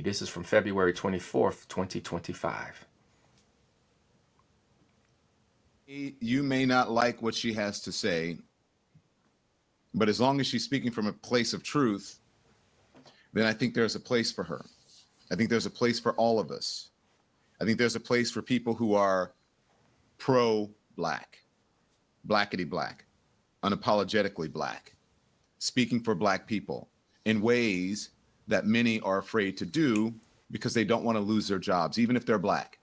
This is from February 24th, 2025. You may not like what she has to say, but as long as she's speaking from a place of truth, then I think there's a place for her. I think there's a place for all of us. I think there's a place for people who are pro-Black, blackity black, unapologetically Black, speaking for Black people in ways that many are afraid to do because they don't want to lose their jobs, even if they're Black.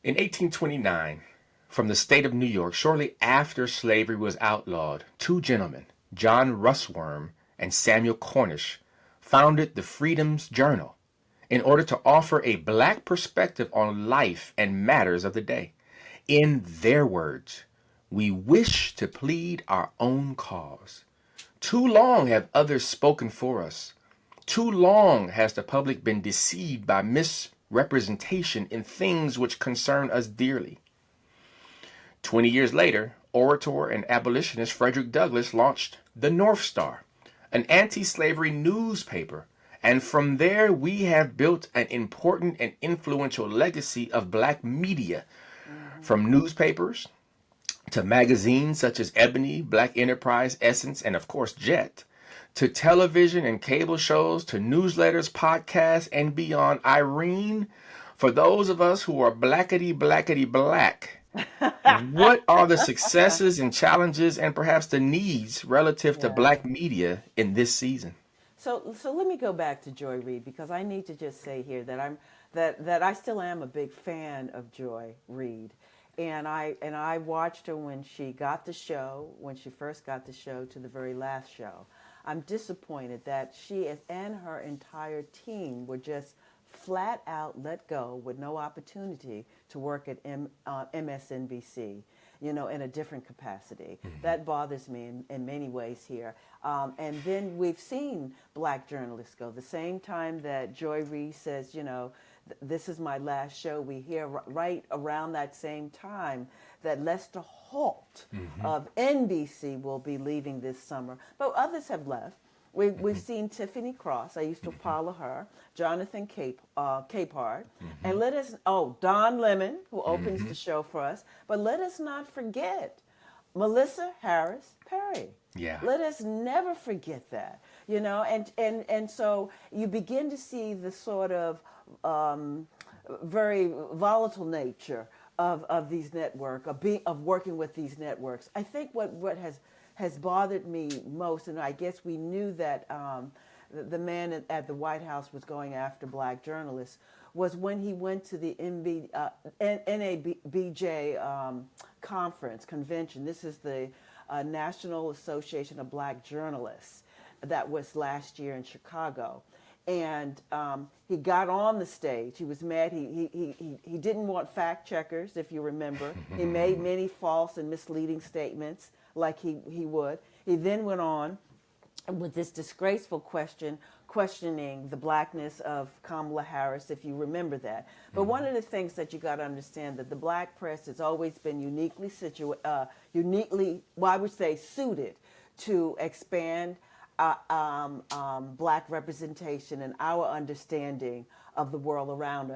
In 1829, from the state of New York, shortly after slavery was outlawed, two gentlemen, John Russwurm and Samuel Cornish, founded the Freedom's Journal in order to offer a Black perspective on life and matters of the day. In their words, we wish to plead our own cause. Too long have others spoken for us. Too long has the public been deceived by misrepresentation in things which concern us dearly. 20 years later, orator and abolitionist Frederick Douglass launched the North Star, an anti-slavery newspaper, and from there we have built an important and influential legacy of Black media, from newspapers to magazines such as Ebony, Black Enterprise, Essence, and of course Jet, to television and cable shows, to newsletters, podcasts, and beyond. Irene, for those of us who are blackety black, what are the successes and challenges and perhaps the needs relative to Black media in this season? So let me go back to Joy Reid, because I need to just say here that I still am a big fan of Joy Reid. And I watched her when she got the show, when she first got the show to the very last show. I'm disappointed that she and her entire team were just flat out let go with no opportunity to work at MSNBC, in a different capacity. Mm-hmm. That bothers me in many ways here. And then we've seen Black journalists go. The same time that Joy Reid says, this is my last show, we hear right around that same time that Lester Holt of NBC will be leaving this summer. But others have left. We've seen Tiffany Cross. I used to follow her. Jonathan Capehart. And Don Lemon, who opens the show for us. But let us not forget Melissa Harris Perry. Yeah. Let us never forget that. And so you begin to see the sort of very volatile nature of these networks, of working with these networks. I think what has bothered me most, and I guess we knew that the man at the White House was going after Black journalists, was when he went to the NABJ convention. This is the National Association of Black Journalists that was last year in Chicago. And he got on the stage. He was mad. He didn't want fact checkers, if you remember. He made many false and misleading statements like he would. He then went on with this disgraceful questioning the Blackness of Kamala Harris, if you remember that. But one of the things that you got to understand, that the Black press has always been uniquely, suited to expand Black representation and our understanding of the world around us.